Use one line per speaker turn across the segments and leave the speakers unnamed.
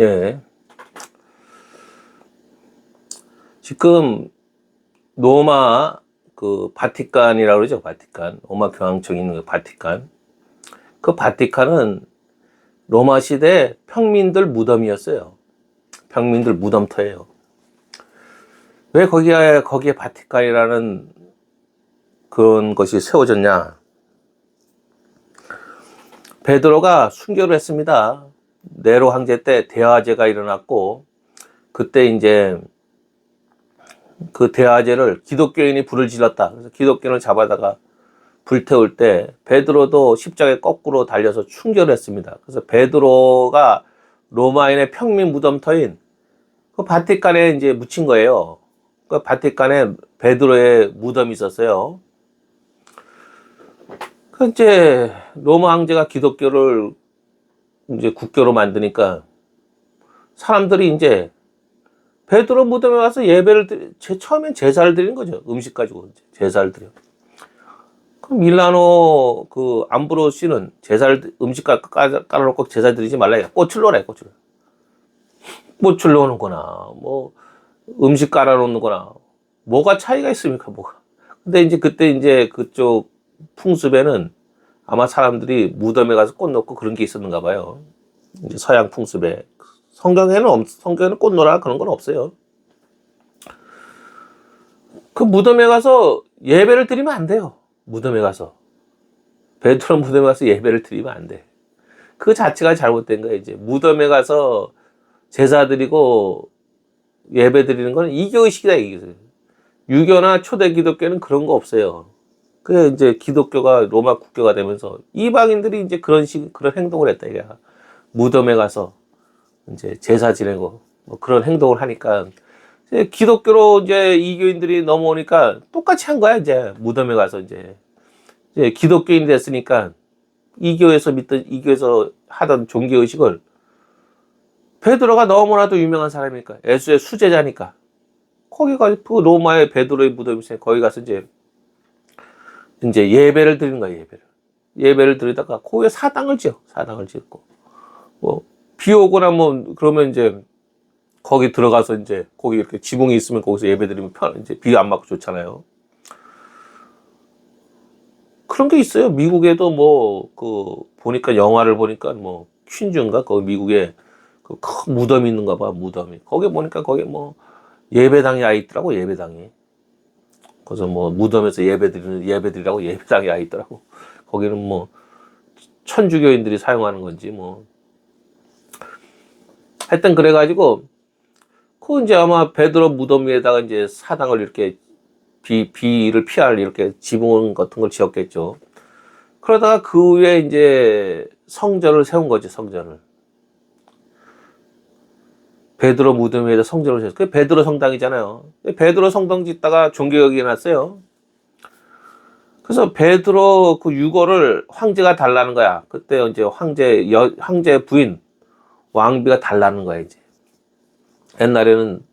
예. 지금 로마 그 바티칸이라고 그러죠. 바티칸. 로마 교황청 있는 그 바티칸. 그 바티칸은 로마 시대 평민들 무덤이었어요. 평민들 무덤터예요. 왜 거기에 바티칸이라는 그런 것이 세워졌냐? 베드로가 순교를 했습니다. 네로 황제 때 대화제가 일어났고, 그때 이제 그 대화제를 기독교인이 불을 질렀다. 그래서 기독교인을 잡아다가 불태울 때 베드로도 십자가에 거꾸로 달려서 순교를 했습니다. 그래서 베드로가 로마인의 평민 무덤터인 그 바티칸에 이제 묻힌 거예요. 그 바티칸에 베드로의 무덤이 있었어요. 그 이제 로마 황제가 기독교를 이제 국교로 만드니까 사람들이 이제 베드로 무덤에 와서 예배를 처음엔 제사를 드린 거죠. 음식 가지고 제사를 드려. 그 밀라노 그 암브로시는 음식 깔아놓고 제사 드리지 말라. 꽃을 넣으라. 꽃을 넣는 거나 뭐 음식 깔아놓는 거나 뭐가 차이가 있습니까? 뭐가. 근데 이제 그때 이제 그쪽 풍습에는 아마 사람들이 무덤에 가서 꽃 넣고 그런 게 있었는가 봐요. 이제 서양 풍습에. 성경에는 꽃 넣으라 그런 건 없어요. 그 무덤에 가서 예배를 드리면 안 돼요. 무덤에 가서. 베드로 무덤에 가서 예배를 드리면 안 돼. 그 자체가 잘못된 거예요. 이제 무덤에 가서 제사 드리고 예배 드리는 건 이교의식이다. 유교나 초대 기독교는 그런 거 없어요. 그게 이제 기독교가 로마 국교가 되면서 이방인들이 이제 그런 행동을 했다. 이게 무덤에 가서 이제 제사 지내고 뭐 그런 행동을 하니까 이제 기독교로 이제 이교인들이 넘어오니까 똑같이 한 거야. 이제 무덤에 가서 이제 기독교인이 됐으니까 이교에서 하던 종교 의식을 베드로가 너무나도 유명한 사람이니까 예수의 수제자니까 거기 가서 그 로마의 베드로의 무덤이 있으니까 거기 가서 이제 예배를 드리는 거야. 예배를 드리다가 거기에 사당을 짓고 뭐 비 오거나 뭐 그러면 이제 거기 들어가서 이제 거기 이렇게 지붕이 있으면 거기서 예배 드리면 이제 비 안 맞고 좋잖아요. 그런 게 있어요. 미국에도 뭐 보니까 영화를 보니까 뭐 퀸즈인가 거기 미국에 그 큰 무덤이 있는가 봐. 무덤이 거기 보니까 거기 뭐 예배당이 아 있더라고. 예배당이. 그래서 뭐 무덤에서 예배드리라고 예배당이 아 있더라고. 거기는 뭐 천주교인들이 사용하는 건지 뭐 하여튼 그래가지고 그 이제 아마 베드로 무덤 위에다가 이제 사당을 이렇게 비를 피할 이렇게 지붕 같은 걸 지었겠죠. 그러다가 그 위에 이제 성전을 세운 거지. 성전을 베드로 무덤 위에다 성전을 세웠어요. 그게 베드로 성당이잖아요. 베드로 성당 짓다가 종교혁이 일어났어요. 그래서 베드로 그 유골을 황제가 달라는 거야. 그때 이제 황제 부인 왕비가 달라는 거야. 이제 옛날에는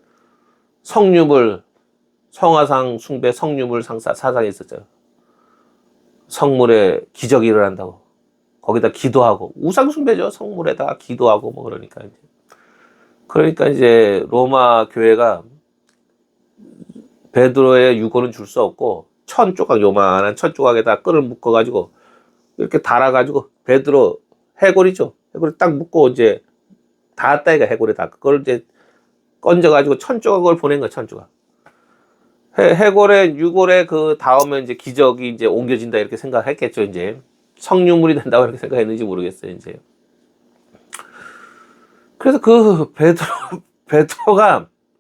성화상 숭배 성유물 사상이 있었죠. 성물에 기적이 일어난다고. 거기다 기도하고 우상 숭배죠. 성물에다가 기도하고 뭐 그러니까 이제 로마 교회가 베드로의 유골은 줄 수 없고 요만한 천 조각에다 끈을 묶어가지고 이렇게 달아가지고 베드로 해골이죠. 해골을 딱 묶고 이제 닿았다 이가 해골에 다 그걸 이제 건져가지고 천 조각을 보낸 거야. 천 조각. 유골에 그 닿으면 이제 기적이 이제 옮겨진다 이렇게 생각했겠죠. 이제 성유물이 된다고 이렇게 생각했는지 모르겠어요. 이제 그래서 그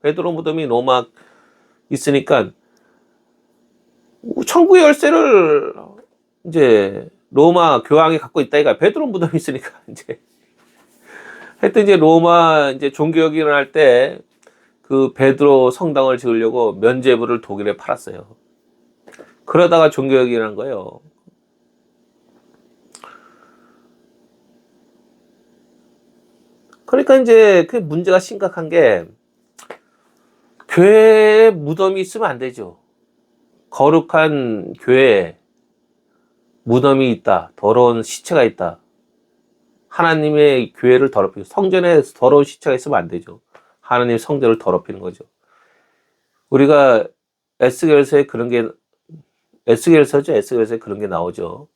베드로 무덤이 로마 있으니까 천국의 열쇠를 이제 로마 교황이 갖고 있다 이가 베드로 무덤이 있으니까 이제 하여튼 이제 로마 이제 종교혁이 일어날 때 그 베드로 성당을 지으려고 면죄부를 독일에 팔았어요. 그러다가 종교혁이 일어난 거예요. 그러니까 이제 그 문제가 심각한 게 교회에 무덤이 있으면 안 되죠. 거룩한 교회에 무덤이 있다. 더러운 시체가 있다. 하나님의 교회를 더럽히고, 성전에 더러운 시체가 있으면 안 되죠. 하나님의 성전을 더럽히는 거죠. 우리가 에스겔서에 그런 게, 에스겔서에 그런 게 나오죠.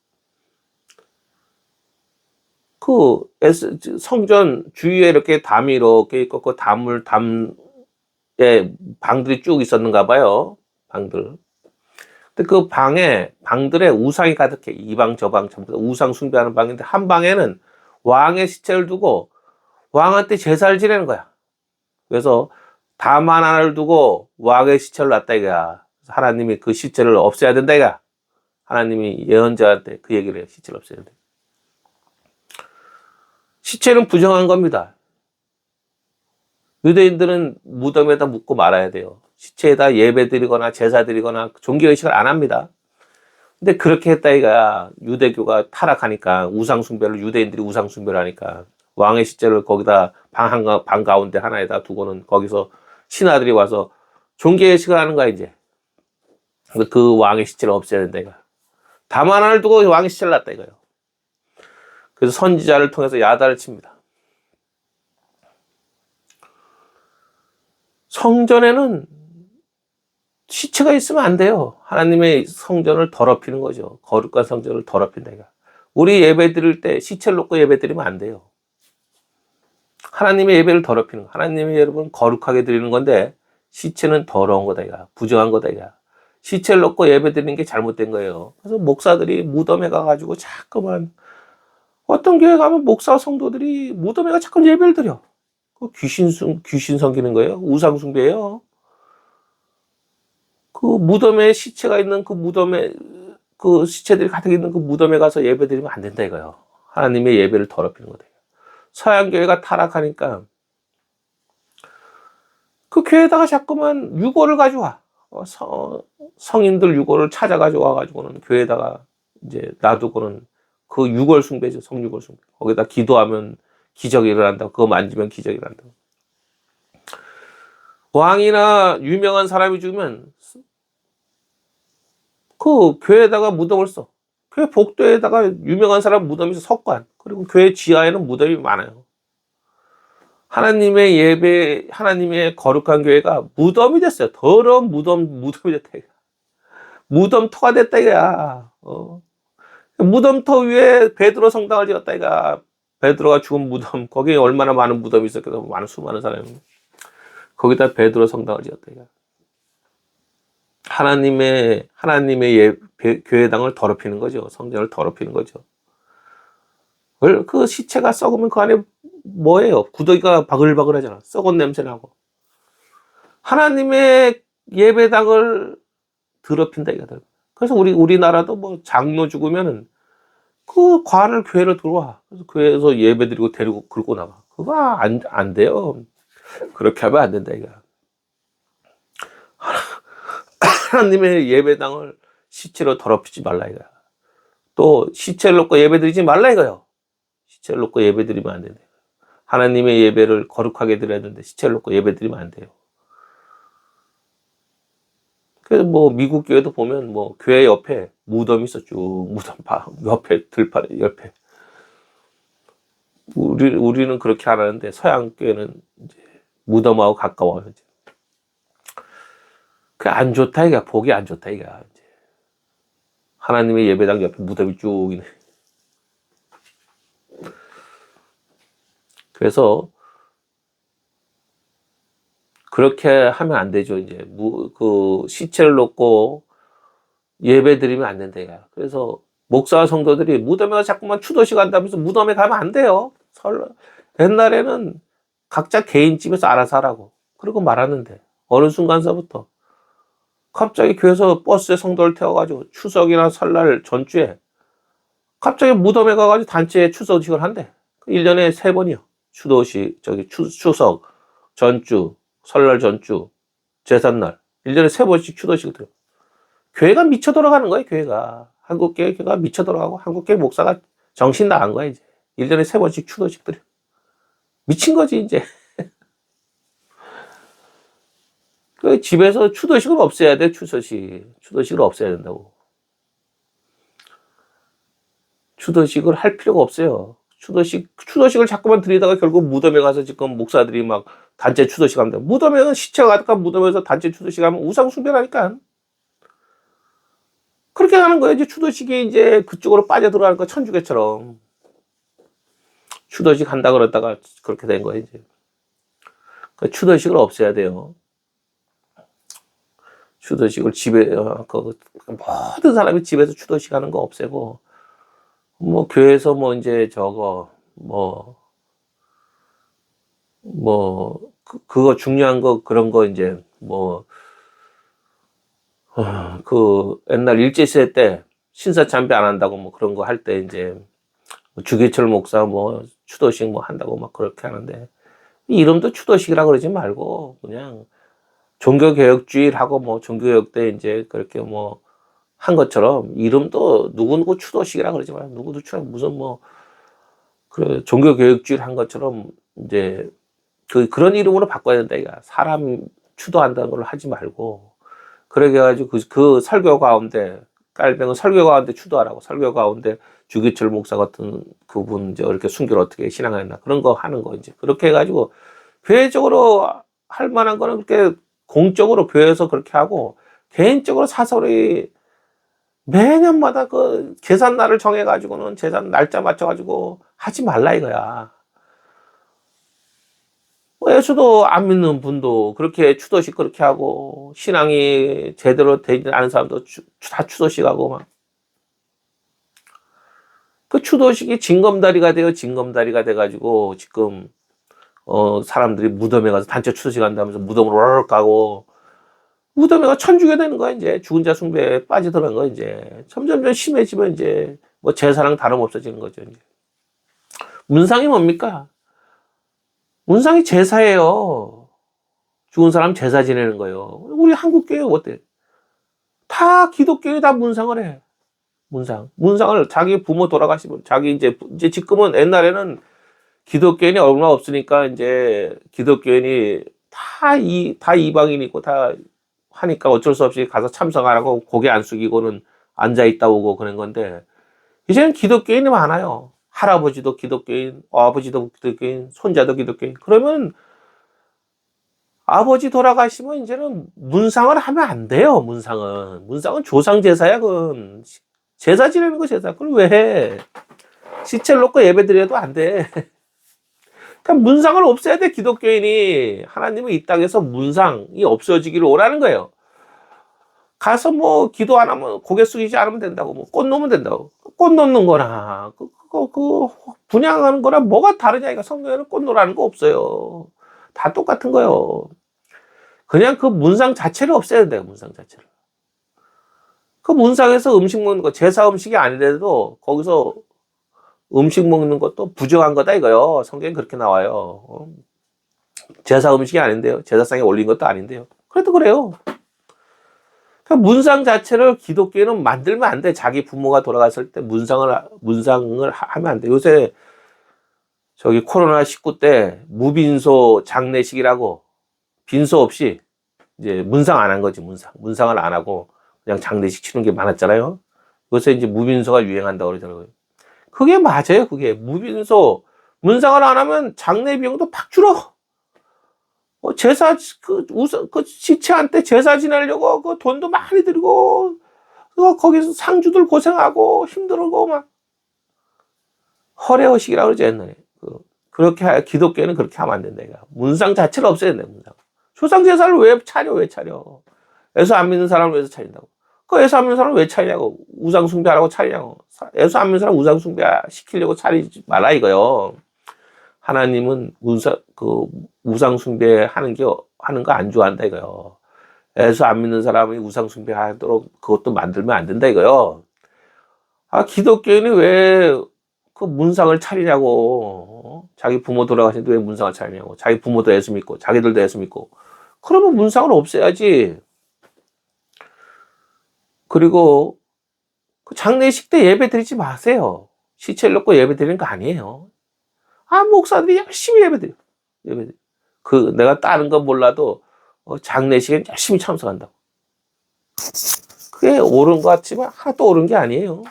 성전 주위에 이렇게 담이 이렇게 있고, 그 담에 방들이 쭉 있었는가 봐요. 방들. 근데 그 방들에 우상이 가득해. 이 방, 저 방, 전부 다 우상 숭배하는 방인데, 한 방에는 왕의 시체를 두고 왕한테 제사를 지내는 거야. 그래서 담 하나를 두고 왕의 시체를 놨다 이거야. 하나님이 그 시체를 없애야 된다 이거야. 하나님이 예언자한테 그 얘기를 해요. 시체를 없애야 된다. 시체는 부정한 겁니다. 유대인들은 무덤에다 묻고 말아야 돼요. 시체에다 예배 드리거나 제사 드리거나 종교의식을 안 합니다. 근데 그렇게 했다 이거야. 유대교가 타락하니까, 유대인들이 우상숭배를 하니까 왕의 시체를 거기다 방 가운데 하나에다 두고는 거기서 신하들이 와서 종교의식을 하는 거야 이제. 그 왕의 시체를 없애야 된다 이거야. 담 하나를 두고 왕의 시체를 놨다 이거예요. 그래서 선지자를 통해서 야단을 칩니다. 성전에는 시체가 있으면 안 돼요. 하나님의 성전을 더럽히는 거죠. 거룩한 성전을 더럽힌다 이거. 우리 예배 드릴 때 시체를 놓고 예배 드리면 안 돼요. 하나님의 예배를 더럽히는 거. 하나님의 여러분 거룩하게 드리는 건데, 시체는 더러운 거다 이거. 부정한 거다 이거. 시체를 놓고 예배 드리는 게 잘못된 거예요. 그래서 목사들이 무덤에 가가지고 자꾸만, 어떤 교회 가면 목사 성도들이 무덤에 가 자꾸 예배를 드려. 귀신 섬기는 거예요. 우상 숭배예요. 그 무덤에 시체가 있는 그 시체들이 가득 있는 그 무덤에 가서 예배 드리면 안 된다 이거예요. 하나님의 예배를 더럽히는 거다. 서양교회가 타락하니까 그 교회에다가 자꾸만 유골을 가져와. 성인들 유골을 찾아가지고 와가지고는 교회에다가 이제 놔두고는 그 유골 숭배죠. 성유골 숭배. 거기다 기도하면 기적이 일어난다. 그거 만지면 기적이 일어난다. 왕이나 유명한 사람이 죽으면 그 교회에다가 무덤을 써. 교회 복도에다가 유명한 사람 무덤이 있어. 석관. 그리고 교회 지하에는 무덤이 많아요. 하나님의 예배, 하나님의 거룩한 교회가 무덤이 됐어요. 더러운 무덤이 됐다 이거야. 무덤터가 됐다 이거야. 무덤터 위에 베드로 성당을 지었다 이거야. 베드로가 죽은 무덤, 거기에 얼마나 많은 무덤이 있었겠어. 수많은 사람이. 거기다 베드로 성당을 지었다 이거야. 하나님의 교회당을 더럽히는 거죠. 성전을 더럽히는 거죠. 그 시체가 썩으면 그 안에 뭐예요? 구더기가 바글바글 하잖아. 썩은 냄새 나고. 하나님의 예배당을 더럽힌다 이거다. 그래서 우리나라도 뭐 장로 죽으면은 그 관을 교회를 들어와. 그래서 교회에서 예배 드리고 데리고 긁고 나가. 그거 안 돼요. 그렇게 하면 안 된다 이거. 하나님의 예배당을 시체로 더럽히지 말라 이거야. 또 시체를 놓고 예배드리지 말라 이거요. 시체를 놓고 예배드리면 안 된다. 하나님의 예배를 거룩하게 드려야 되는데 시체를 놓고 예배드리면 안 돼요. 그래서 뭐 미국 교회도 보면 뭐 교회 옆에 무덤이 있어. 쭉 무덤 옆에 들판에 옆에. 우리는 그렇게 안 하는데 서양 교회는 이제 무덤하고 가까워요. 이제. 그 안 좋다 이가. 보기 안 좋다 이가. 이제. 하나님의 예배당 옆에 무덤이 쭉 있네. 그래서 그렇게 하면 안 되죠. 이제 그 시체를 놓고 예배 드리면 안 된다 이가. 그래서 목사와 성도들이 무덤에 자꾸만 추도식 한다면서 무덤에 가면 안 돼요. 옛날에는 각자 개인 집에서 알아서 하라고 그러고 말았는데 어느 순간서부터 갑자기 교회에서 버스에 성도를 태워가지고 추석이나 설날 전주에 갑자기 무덤에 가가지고 단체에 추도식을 한대. 1년에 3번이요. 추석, 전주, 설날 전주, 제삿날 1년에 3번씩 추도식을 들어. 교회가 미쳐 돌아가는 거예요. 교회가 한국교회가 미쳐 돌아가고 한국교회 목사가 정신 나간 거야 이제. 1년에 3번씩 추도식 들여. 미친 거지 이제. 그 집에서 추도식을 없애야 돼. 추도식을 없애야 된다고. 추도식을 할 필요가 없어요. 추도식을 자꾸만 드리다가 결국 무덤에 가서 지금 목사들이 막 단체 추도식 합니다. 무덤에는 시체가 가득한 무덤에서 단체 추도식 하면 우상숭배라니까. 그렇게 하는 거예요. 이제 추도식이 이제 그쪽으로 빠져들어가는 거 천주교처럼. 추도식 한다 그러다가 그렇게 된 거예요, 이제. 그 추도식을 없애야 돼요. 추도식을 모든 사람이 집에서 추도식 하는 거 없애고, 뭐, 교회에서 뭐, 이제 그거 중요한 거, 그런 거, 이제, 옛날 일제시대 때 신사참배 안 한다고 뭐 그런 거 할 때 이제 주기철 목사 뭐 추도식 뭐 한다고 막 그렇게 하는데, 이름도 추도식이라 그러지 말고 그냥 종교개혁주의하고 뭐 종교개혁 때 이제 그렇게 뭐 한 것처럼 이름도 누구누구 추도식이라 그러지 말고 누구도 무슨 그 종교개혁주의를 한 것처럼 이제 그런 이름으로 바꿔야 된다 이거. 사람 추도한다는 걸로 하지 말고. 그래 가지고 그 설교 가운데 깔병은 설교 가운데 추도하라고. 설교 가운데 주기철 목사 같은 그분 이제 이렇게 순교를 어떻게 신앙했나 그런 거 하는 거 이제 그렇게 해가지고 교회적으로 할 만한 거는 그렇게 공적으로 교회에서 그렇게 하고, 개인적으로 사설이 매년마다 그 계산날을 정해가지고는 제산 날짜 맞춰가지고 하지 말라 이거야. 예수도 안 믿는 분도 그렇게 추도식 그렇게 하고, 신앙이 제대로 되지 않은 사람도 다 추도식 하고 막. 그 추도식이 징검다리가 돼가지고 지금 사람들이 무덤에 가서 단체 추도식 한다면서 무덤으로 와르르 가고, 무덤에 가 천주교 되는 거야 이제. 죽은 자 숭배에 빠져들어간 거야 이제. 점점 심해지면 이제 뭐 제사랑 다름없어지는 거죠 이제. 문상이 뭡니까? 문상이 제사예요. 죽은 사람 제사 지내는 거예요. 우리 한국교회 어때? 다 기독교에 다 문상을 해. 문상을 자기 부모 돌아가시면 자기 이제 지금은, 옛날에는 기독교인이 얼마 없으니까 이제 기독교인이 다 이방인이고 다 하니까 어쩔 수 없이 가서 참석 안 하고 고개 안 숙이고는 앉아 있다 오고 그런 건데, 이제는 기독교인이 많아요. 할아버지도 기독교인, 아버지도 기독교인, 손자도 기독교인. 그러면 아버지 돌아가시면 이제는 문상을 하면 안 돼요. 문상은 조상 제사야. 그건 제사 지내는 거 제사. 그걸 왜 해? 시체를 놓고 예배 드려도 안 돼. 그러니까 문상을 없애야 돼. 기독교인이. 하나님은 이 땅에서 문상이 없어지기를 원하는 거예요. 가서 뭐 기도 안 하면 고개 숙이지 않으면 된다고, 뭐 꽃 놓으면 된다고. 꽃 놓는 거나 그 분양하는 거랑 뭐가 다르냐 이거. 성경에는 꽃 놓으라는 거 없어요. 다 똑같은 거예요. 그냥 그 문상 자체를 없애야 돼요. 문상 자체를. 그 문상에서 음식 먹는 거, 제사 음식이 아니래도 거기서 음식 먹는 것도 부정한 거다 이거요. 성경에 그렇게 나와요. 제사 음식이 아닌데요. 제사상에 올린 것도 아닌데요. 그래도 그래요. 그러니까 문상 자체를 기독교인은 만들면 안 돼. 자기 부모가 돌아갔을 때 문상을 하면 안 돼. 요새 저기 코로나19 때 무빈소 장례식이라고 빈소 없이 이제 문상 안 한 거지. 문상을 안 하고 그냥 장례식 치는 게 많았잖아요. 요새 이제 무빈소가 유행한다고 그러더라고요. 그게 맞아요. 그게 무빈소 문상을 안 하면 장례 비용도 팍 줄어. 제사 그 시체한테 제사 지내려고 그 돈도 많이 들고, 거기서 상주들 고생하고 힘들고 막 허례허식이라고 그러죠 옛날에. 그렇게 기독교는 그렇게 하면 안 된다 이거. 문상 자체를 없애야 된다. 문상. 조상 제사를 왜 차려? 예수 안 믿는 사람을 위해서 차린다고. 그 예수 안 믿는 사람을 왜 차리냐고. 우상 숭배하라고 차리냐고. 예수 안 믿는 사람 우상 숭배 시키려고 차리지 말라 이거요. 하나님은 우상 숭배 하는 거 안 좋아한다 이거요. 예수 안 믿는 사람이 우상 숭배하도록 그것도 만들면 안 된다 이거요. 기독교인이 왜 그 문상을 차리냐고. 자기 부모 돌아가시는데 왜 문상을 차리냐고. 자기 부모도 예수 믿고 자기들도 예수 믿고. 그러면 문상을 없애야지. 그리고 그 장례식 때 예배 드리지 마세요. 시체를 놓고 예배 드리는 거 아니에요. 목사들이 열심히 예배 드려. 내가 다른 건 몰라도 장례식엔 열심히 참석한다고. 그게 옳은 것 같지만 하나도 옳은 게 아니에요.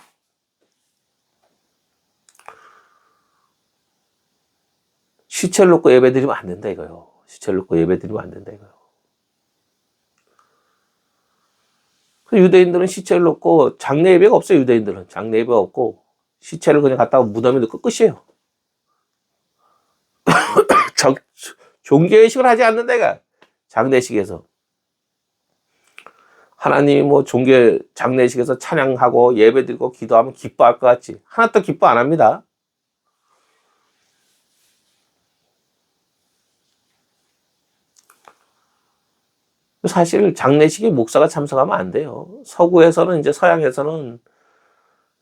시체를 놓고 예배 드리면 안 된다 이거요. 시체를 놓고 예배 드리면 안 된다 이거요. 유대인들은 시체를 놓고 장례 예배가 없어요. 유대인들은 장례 예배가 없고 시체를 그냥 갖다가 무덤에 넣고 끝이에요. 종교의식을 하지 않는다 이거. 장례식에서 하나님이 뭐 장례식에서 찬양하고 예배드리고 기도하면 기뻐할 것 같지. 하나도 기뻐 안 합니다. 사실 장례식에 목사가 참석하면 안 돼요. 서구에서는 이제 서양에서는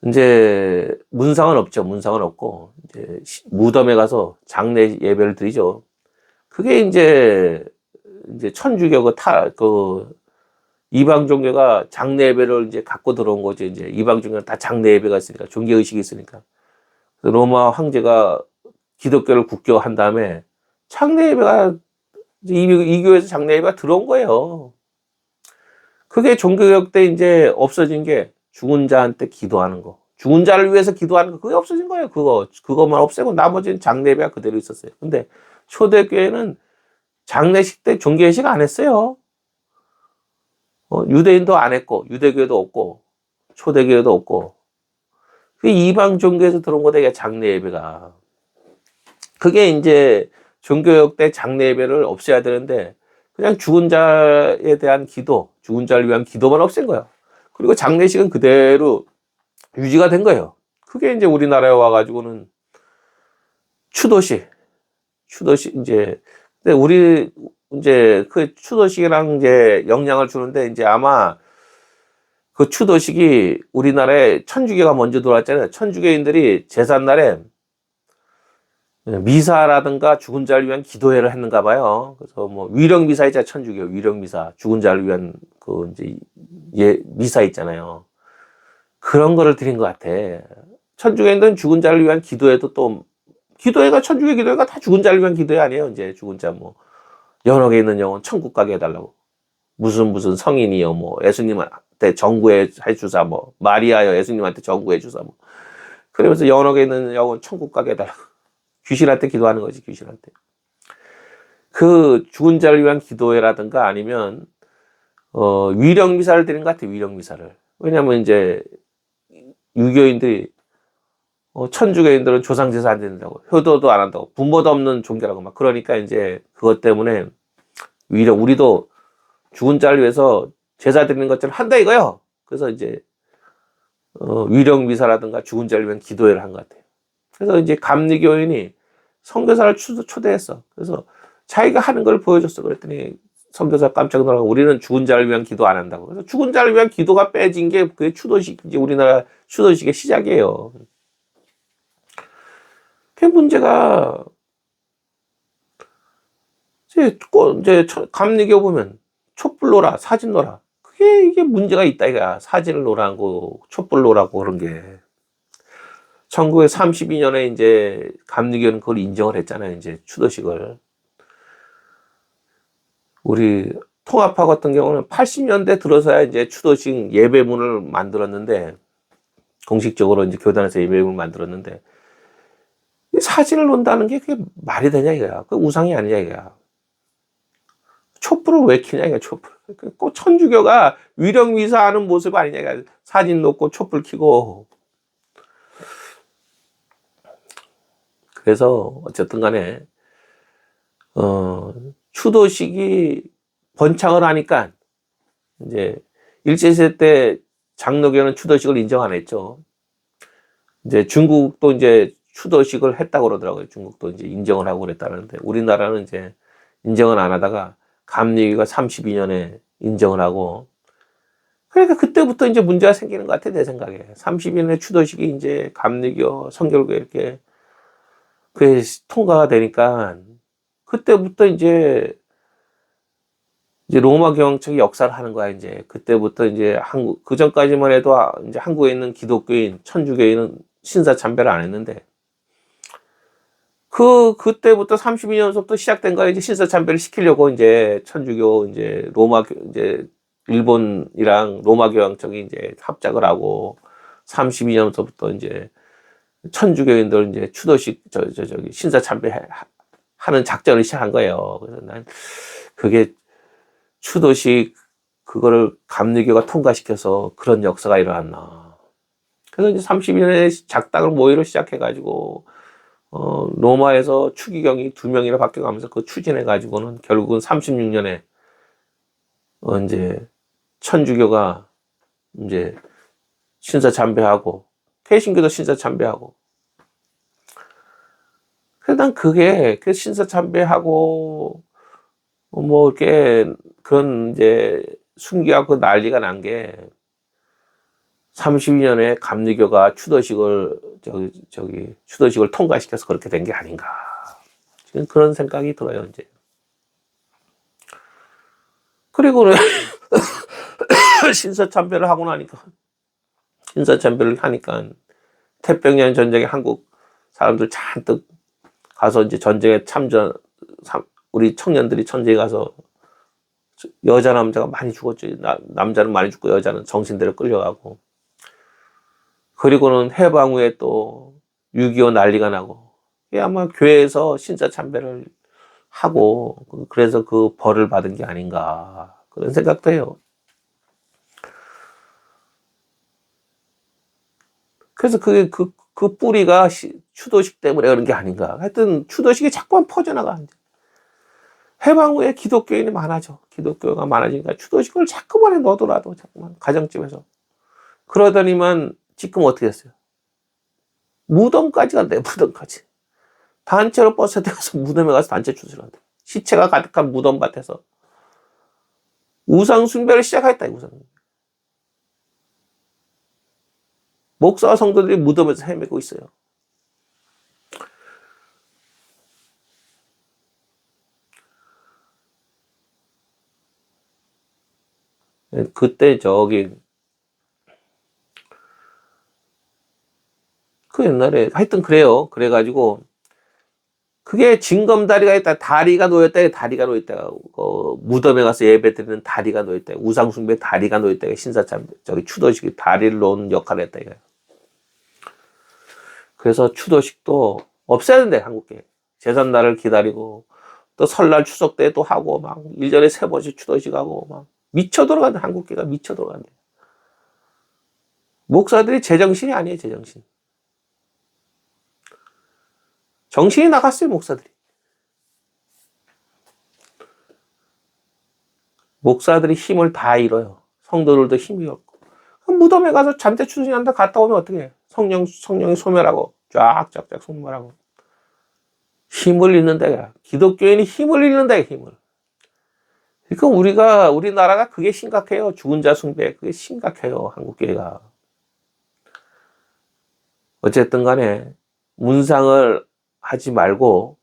이제 문상은 없죠. 문상은 없고 이제 무덤에 가서 장례 예배를 드리죠. 그게 이제 천주교 그 이방 종교가 장례 예배를 이제 갖고 들어온 거죠. 이제 이방 종교는 다 장례 예배가 있으니까 종교 의식이 있으니까 로마 황제가 기독교를 국교한 다음에 장례 예배가 이교에서 장례 예배가 들어온 거예요. 그게 종교개혁 때 이제 없어진 게 죽은 자한테 기도하는 거, 죽은 자를 위해서 기도하는 거, 그게 없어진 거예요. 그것만 없애고 나머지는 장례 예배가 그대로 있었어요. 근데 초대교회는 장례식 때 종교의식 안 했어요. 유대인도 안 했고, 유대교회도 없고, 초대교회도 없고, 그 이방 종교에서 들어온 거다, 이게 장례 예배가. 그게 이제 종교개혁 때 장례 예배를 없애야 되는데, 그냥 죽은 자에 대한 기도, 죽은 자를 위한 기도만 없앤 거예요. 그리고 장례식은 그대로 유지가 된 거예요. 그게 이제 우리나라에 와가지고는 추도식 이제, 근데 우리 이제 그 추도식이랑 이제 영향을 주는데 이제 아마 그 추도식이 우리나라에 천주교가 먼저 들어왔잖아요. 천주교인들이 제삿날에 미사라든가 죽은 자를 위한 기도회를 했는가 봐요. 그래서 뭐 위령미사 있잖아요. 천주교 위령미사, 죽은 자를 위한 그 이제 미사 있잖아요. 그런 거를 드린 것 같아. 천주교인들은 죽은 자를 위한 기도회도 또 기도회가 천주교 기도회가 다 죽은 자를 위한 기도회 아니에요. 이제 죽은 자 뭐 연옥에 있는 영혼 천국 가게 해달라고 무슨 성인이요 뭐 예수님한테 정구해 주사 뭐 마리아여 예수님한테 정구해 주사 뭐 그러면서 연옥에 있는 영혼 천국 가게 해달라고 귀신한테 기도하는 거지. 귀신한테 그 죽은 자를 위한 기도회라든가 아니면 위령미사를 드린 것 같아. 위령미사를. 왜냐면 이제 유교인들이 천주교인들은 조상제사 안 된다고, 효도도 안 한다고, 부모도 없는 종교라고 막 그러니까 이제 그것 때문에 우리도 죽은 자를 위해서 제사 드리는 것처럼 한다 이거요. 그래서 이제 위령미사라든가 죽은 자를 위한 기도회를 한 것 같아요. 그래서 이제 감리교인이 선교사를 초대했어. 그래서 자기가 하는 걸 보여줬어. 그랬더니 선교사 깜짝 놀라고 우리는 죽은 자를 위한 기도 안 한다고. 그래서 죽은 자를 위한 기도가 빼진 게 그게 추도식, 이제 우리나라 추도식의 시작이에요. 그 문제가 이제 감리교 보면 촛불 놓라, 사진 놓라. 이게 문제가 있다 이거야. 사진을 놓으라고 촛불 놓으라고 그런 게. 1932년에 이제 감리교는 그걸 인정을 했잖아요. 이제 추도식을. 우리 통합파 같은 경우는 80년대 들어서야 이제 추도식 예배문을 만들었는데, 공식적으로 이제 교단에서 예배문을 만들었는데, 사진을 놓는다는 게 그게 말이 되냐 이거야. 그 우상이 아니냐 이거야. 촛불을 왜 켜냐 이거야. 촛불. 꼭 천주교가 위령미사 하는 모습 아니냐 이거야. 사진 놓고 촛불 켜고. 그래서 어쨌든 간에 추도식이 번창을 하니까 이제 일제시대 때 장로교는 추도식을 인정 안 했죠. 이제 중국도 이제 추도식을 했다고 그러더라고요. 중국도 이제 인정을 하고 그랬다는데 우리나라는 이제 인정을 안 하다가 감리교가 32년에 인정을 하고, 그러니까 그때부터 이제 문제가 생기는 것 같아 내 생각에. 32년에 추도식이 이제 감리교, 성결교 이렇게 그게 통과가 되니까 그때부터 이제 로마 교황청이 역사를 하는 거야. 이제 그때부터 이제 그 전까지만 해도 이제 한국에 있는 기독교인, 천주교인은 신사 참배를 안 했는데 그때부터 32년서부터 시작된 거야. 이제 신사 참배를 시키려고 이제 천주교 이제 이제 일본이랑 로마 교황청이 이제 합작을 하고 32년서부터 이제 천주교인들 이제 추도식 저기 신사 참배 하는 작전을 시작한 거예요. 그래서 난 그게 추도식 그거를 감리교가 통과시켜서 그런 역사가 일어났나. 그래서 이제 32년에 작당을 모의로 시작해가지고 로마에서 추기경이 2명이나 바뀌어가면서 그 추진해가지고는 결국은 36년에 이제 천주교가 이제 신사참배하고 개신교도 신사참배하고. 그래서 난 그게 그 신사참배하고 뭐 이렇게 그런 이제 순교하고 난리가 난 게 32년에 감리교가 추도식을 추도식을 통과시켜서 그렇게 된 게 아닌가. 지금 그런 생각이 들어요, 이제. 그리고는 신사참배를 하니까 태평양 전쟁에 한국 사람들 잔뜩 가서 이제 전쟁에 우리 청년들이 전쟁에 가서 여자 남자가 많이 죽었죠. 남자는 많이 죽고 여자는 정신대로 끌려가고. 그리고는 해방 후에 또 6.25 난리가 나고. 이게 아마 교회에서 신사참배를 하고 그래서 그 벌을 받은 게 아닌가 그런 생각도 해요. 그래서 그게 그 뿌리가 추도식 때문에 그런 게 아닌가. 하여튼 추도식이 자꾸만 퍼져나가. 해방 후에 기독교인이 많아져. 기독교가 많아지니까 추도식을 자꾸만 넣어더라도 자꾸만 가정집에서. 그러더니만 지금 어떻게 됐어요? 무덤까지 간대요. 무덤까지. 단체로 버스에 태워서 무덤에 가서 단체 추수를 한대. 시체가 가득한 무덤밭에서 우상 숭배를 시작했다. 우상. 목사와 성도들이 무덤에서 헤매고 있어요. 그때 그 옛날에 하여튼 그래요. 그래가지고 그게 징검다리가 있다. 다리가 놓였다. 다리가 놓였다. 무덤에 가서 예배 드리는 다리가 놓였다. 우상숭배 다리가 놓였다. 신사참 추도식이 다리를 놓는 역할을 했다. 이거예요. 그래서 추도식도 없애야 된대. 한국계 제삿날을 기다리고 또 설날 추석 때 또 하고 막 1년에 3번씩 추도식하고 막 미쳐 돌아간대. 한국계가 미쳐 돌아간대. 목사들이 제정신이 아니에요. 제정신. 정신이 나갔어요. 목사들이. 목사들이 힘을 다 잃어요. 성도들도 힘이 없고. 무덤에 가서 잔대 추수한다 갔다 오면 어떻게 해? 성령이 소멸하고 쫙쫙쫙 소멸하고 힘을 잃는다. 기독교인이 힘을 잃는다. 힘을. 그러니까 우리나라가 그게 심각해요. 죽은 자 숭배 그게 심각해요. 한국교회가. 어쨌든 간에 문상을 하지 말고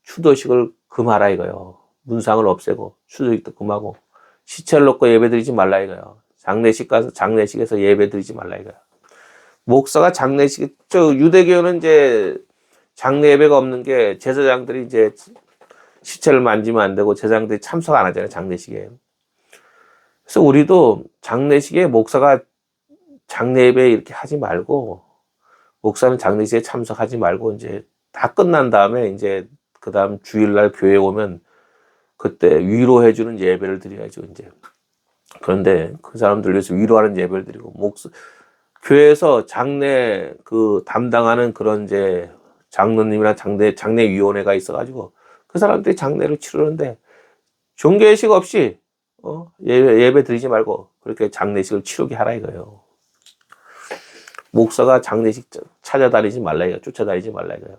추도식을 금하라 이거요. 문상을 없애고 추도식도 금하고 시체를 놓고 예배드리지 말라 이거요. 장례식 가서 장례식에서 예배드리지 말라 이거요. 목사가 유대교는 이제 장례 예배가 없는 게 제사장들이 이제 시체를 만지면 안 되고 제사장들이 참석 안 하잖아요. 장례식에. 그래서 우리도 장례식에 목사가 장례 예배 이렇게 하지 말고 목사는 장례식에 참석하지 말고 이제 다 끝난 다음에 이제 그 다음 주일날 교회에 오면 그때 위로해주는 예배를 드려야죠, 이제. 그런데 그 사람들 위해서 위로하는 예배를 드리고, 교회에서 장례 담당하는 그런 이제 장로님이나 장례위원회가 있어가지고 그 사람들이 장례를 치르는데 종교의식 없이, 예배 드리지 말고 그렇게 장례식을 치르게 하라 이거예요. 목사가 장례식 찾아다니지 말라 이거예요. 쫓아다니지 말라 이거예요.